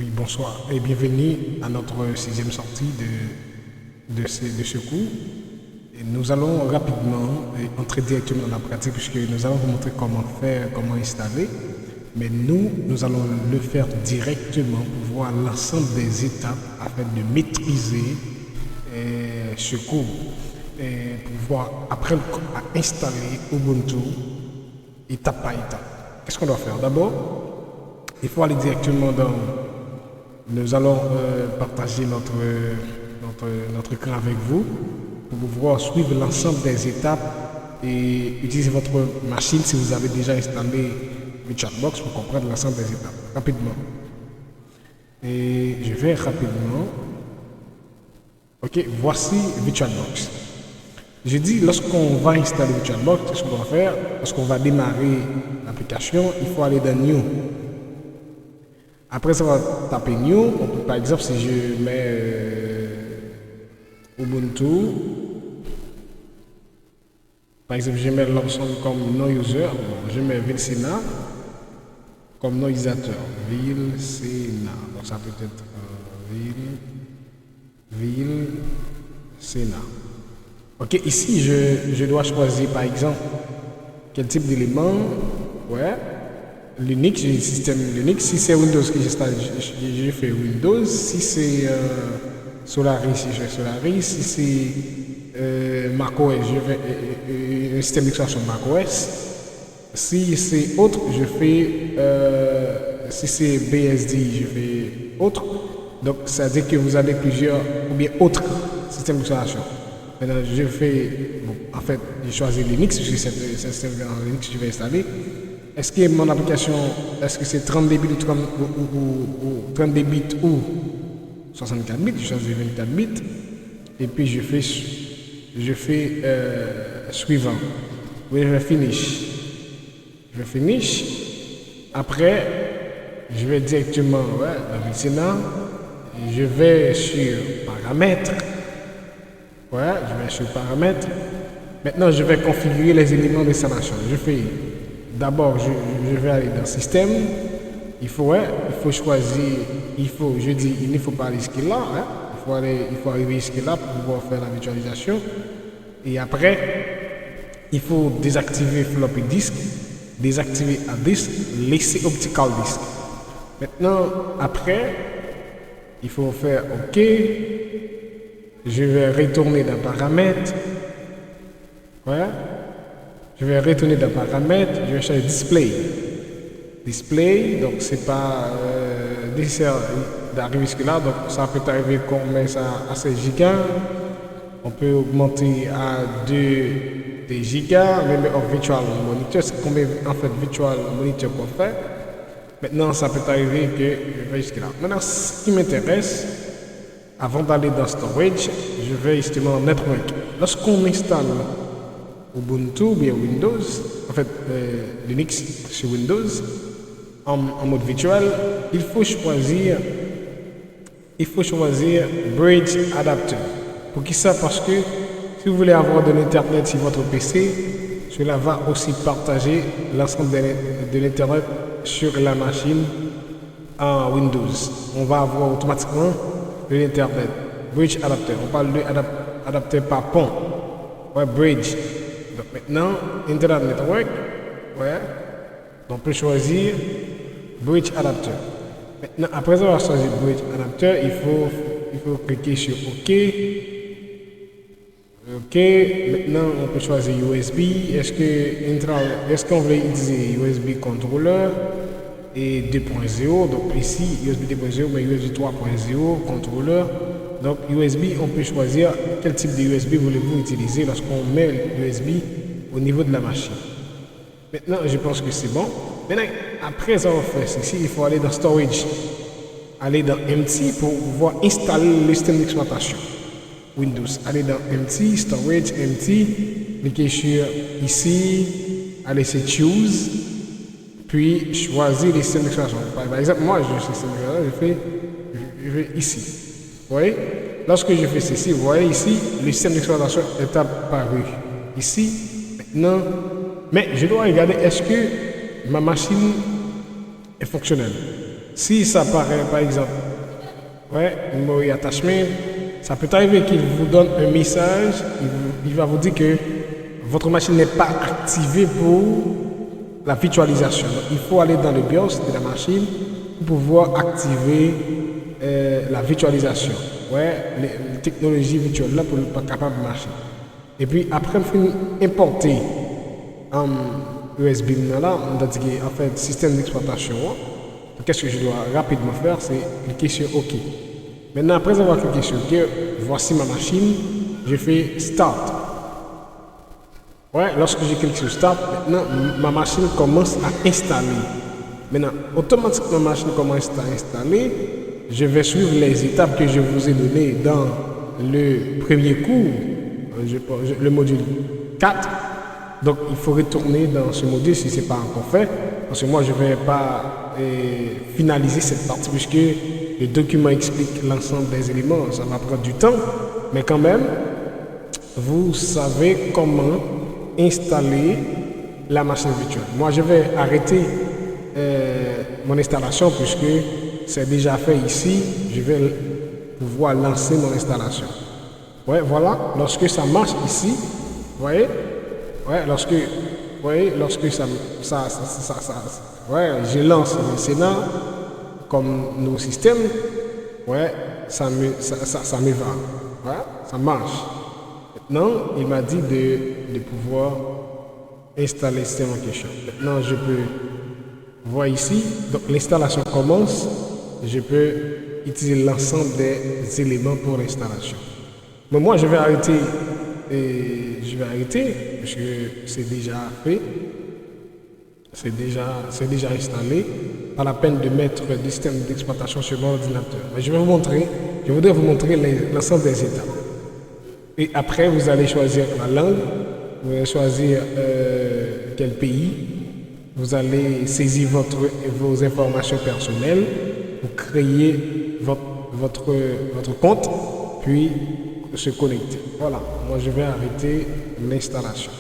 Oui, bonsoir et bienvenue à notre sixième sortie de ce cours. Et nous allons rapidement entrer directement dans la pratique puisque nous allons vous montrer comment faire, comment installer. Mais nous allons le faire directement pour voir l'ensemble des étapes afin de maîtriser ce cours. Et pour voir, apprendre à installer Ubuntu étape par étape. Qu'est-ce qu'on doit faire? D'abord, il faut aller directement dans... Nous allons partager notre écran avec vous pour pouvoir suivre l'ensemble des étapes et utiliser votre machine si vous avez déjà installé VirtualBox pour comprendre l'ensemble des étapes rapidement. Et je vais rapidement. Ok, voici VirtualBox. Je dis, lorsqu'on va installer VirtualBox, qu'est-ce qu'on doit faire? Lorsqu'on va démarrer l'application, il faut aller dans New. Après ça, on va taper New. Par exemple, si je mets Ubuntu, par exemple, je mets l'option comme non-user, je mets Vilsena comme non-utilisateur. Vilsena. Donc ça peut être Vilsena. Ok, ici, je dois choisir par exemple quel type d'élément. Ouais. Linux, j'ai le système Linux. Si c'est Windows que j'installe, je fais Windows. Si c'est Solaris, je fais Solaris. Si c'est macOS, je fais un système d'exploitation macOS. Si c'est autre, je fais. Si c'est BSD, je fais autre. Donc, ça veut dire que vous avez plusieurs ou bien autres systèmes d'exploitation. Maintenant, je fais. Bon, en fait, j'ai choisi Linux, puisque c'est un système Linux que je vais installer. Est-ce que mon application, est-ce que c'est 30 débits ou 30 débits ou 64 bits? Je choisis 24 bits. Et puis je fais suivant. Oui, je vais finish. Je vais finish. Après, je vais directement dans Vilsena. Je vais sur paramètres. Ouais, je vais sur paramètres. Maintenant, je vais configurer les éléments d'installation. Je fais. D'abord, je vais aller dans Système. Il faut choisir, je dis, il ne faut pas aller jusque-là. Hein? Il faut arriver jusque-là pour pouvoir faire la virtualisation. Et après, il faut désactiver floppy disk, désactiver hard disk, laisser optical disk. Maintenant, après, il faut faire OK. Je vais retourner dans Paramètres. Ouais. Je vais retourner dans Paramètres, je vais changer Display. Display, donc c'est pas nécessaire d'arriver jusque-là, donc ça peut arriver qu'on met ça à 16 Go. On peut augmenter à 2 Go, même en Virtual Monitor, c'est combien en fait Virtual Monitor qu'on fait. Maintenant, ça peut arriver que je vais jusque-là. Maintenant, ce qui m'intéresse, avant d'aller dans Storage, je vais justement en Network. Lorsqu'on installe Ubuntu ou bien Windows, en fait Linux sur Windows, en mode virtuel, il faut choisir Bridge Adapter. Pour qui ça? Parce que si vous voulez avoir de l'internet sur votre PC, cela va aussi partager l'ensemble de l'internet sur la machine en Windows. On va avoir automatiquement de l'internet. Bridge Adapter. On parle de adapter par pont. Ouais, bridge. Donc maintenant, Internet Network, ouais, on peut choisir Bridge Adapter. Maintenant, après avoir choisi Bridge Adapter, il faut cliquer sur OK. OK, maintenant on peut choisir USB. Est-ce qu'on veut utiliser USB Controller et 2.0? Donc ici, USB 2.0, mais USB 3.0 Controller. Donc USB, on peut choisir quel type de USB voulez-vous utiliser lorsqu'on met l'USB au niveau de la machine. Maintenant, je pense que c'est bon. Maintenant, après avoir fait ceci, il faut aller dans Storage. Aller dans Empty pour pouvoir installer le système d'exploitation Windows. Allez dans Empty, Storage, Empty. Cliquez sur ici. Allez sur Choose. Puis choisir le système d'exploitation. Par exemple, moi, je suis système d'exploitation, je vais ici. Vous voyez? Lorsque je fais ceci, vous voyez ici, le système d'exploitation est apparu. Ici, maintenant, mais je dois regarder est-ce que ma machine est fonctionnelle. Si ça paraît, par exemple, ouais, memory attachment, ça peut arriver qu'il vous donne un message, il va vous dire que votre machine n'est pas activée pour la virtualisation. Donc, il faut aller dans le BIOS de la machine pour pouvoir activer la virtualisation. Ouais, les technologies virtuelles là pour ne pas capable de marcher. Et puis après, il faut importer en USB là, on a dit en fait système d'exploitation. Qu'est-ce que je dois rapidement faire? C'est cliquer sur OK. Maintenant, après avoir cliqué sur OK, voici ma machine, je fais Start. Ouais, lorsque je clique sur Start, maintenant ma machine commence à installer. Maintenant, automatiquement ma machine commence à installer. Je vais suivre les étapes que je vous ai données dans le premier cours, le module 4. Donc, il faut retourner dans ce module si ce n'est pas encore fait. Parce que moi, je ne vais pas finaliser cette partie puisque le document explique l'ensemble des éléments. Ça va prendre du temps. Mais quand même, vous savez comment installer la machine virtuelle. Moi, je vais arrêter mon installation puisque c'est déjà fait ici. Je vais pouvoir lancer mon installation. Ouais, voilà. Lorsque ça marche ici, vous voyez, ouais, lorsque ouais, je lance le Sénat comme nos systèmes, ouais, ça me va. Ouais, ça marche. Maintenant, il m'a dit de pouvoir installer le système en question. Maintenant, je peux voir ici, donc l'installation commence, je peux utiliser l'ensemble des éléments pour l'installation. Mais moi, je vais arrêter parce que c'est déjà fait, c'est déjà installé. Pas la peine de mettre le système d'exploitation sur mon ordinateur. Mais je voudrais vous montrer l'ensemble des étapes. Et après, vous allez choisir la langue, vous allez choisir quel pays, vous allez saisir vos informations personnelles, vous créez votre compte, puis se connecter. Voilà, moi je vais arrêter l'installation.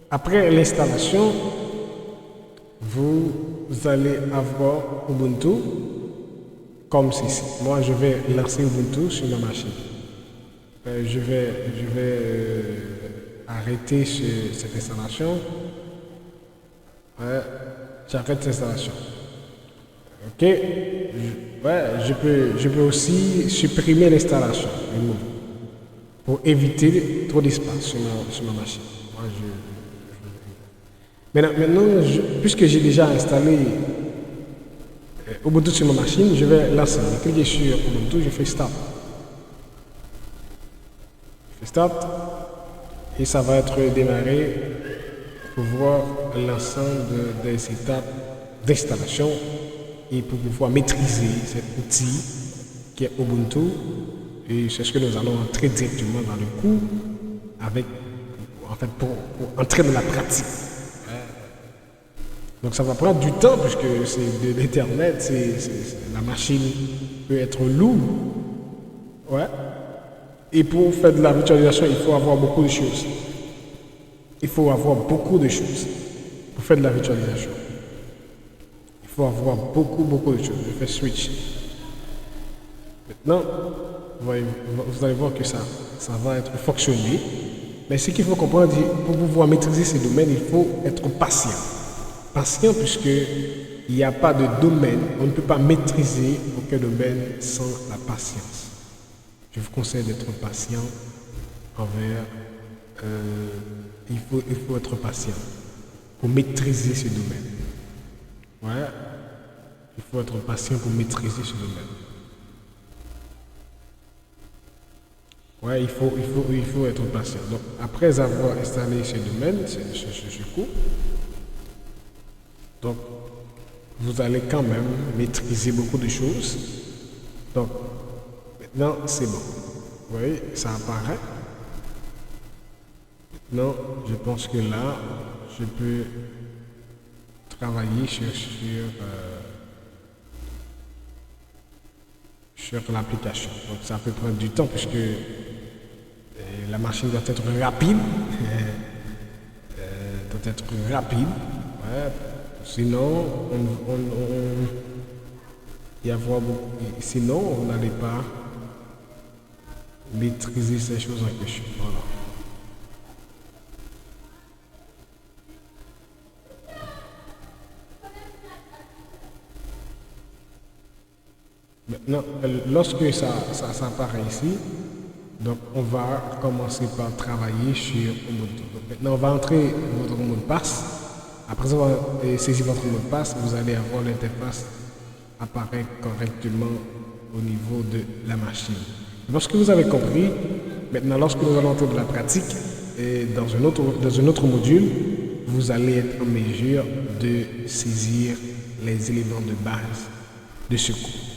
Après l'installation, vous allez avoir Ubuntu comme ceci. Moi je vais lancer Ubuntu sur ma machine. Je vais arrêter cette installation. Ouais, j'arrête l'installation. Ok, je peux aussi supprimer l'installation pour éviter trop d'espace sur ma machine. Maintenant, puisque j'ai déjà installé Ubuntu sur ma machine, je vais lancer. Je clique sur Ubuntu, je fais Start. Et ça va être démarré pour voir l'ensemble des étapes d'installation et pour pouvoir maîtriser cet outil qui est Ubuntu. Et c'est ce que nous allons entrer directement dans le cours pour entrer dans la pratique. Donc ça va prendre du temps puisque c'est de l'internet, la machine peut être lourde. Ouais. Et pour faire de la virtualisation, il faut avoir beaucoup de choses. Pour faire de la virtualisation. Il faut avoir beaucoup de choses. Je fais switch. Maintenant, vous allez voir que ça va être fonctionné. Mais ce qu'il faut comprendre, pour pouvoir maîtriser ces domaines, il faut être patient. Patient puisqu'il n'y a pas de domaine, on ne peut pas maîtriser aucun domaine sans la patience. Je vous conseille d'être patient envers... il faut être patient pour maîtriser ce domaine. Ouais, il faut être patient pour maîtriser ce domaine. Ouais, il faut être patient. Donc, après avoir installé ce domaine, ce cours, donc, vous allez quand même maîtriser beaucoup de choses. Donc, maintenant, c'est bon. Vous voyez, ça apparaît. Maintenant, je pense que là, je peux travailler sur l'application. Donc, ça peut prendre du temps puisque la machine doit être rapide. Ouais, Sinon, sinon, on n'allait pas maîtriser ces choses en question. Voilà. Maintenant, lorsque ça apparaît ici, donc on va commencer par travailler sur le mot de passe. Maintenant, on va entrer votre mot de passe. Après avoir saisi votre mot de passe, vous allez avoir l'interface apparaître correctement au niveau de la machine. Lorsque vous avez compris, maintenant, lorsque nous allons entrer de la pratique, dans un autre module, vous allez être en mesure de saisir les éléments de base de ce cours.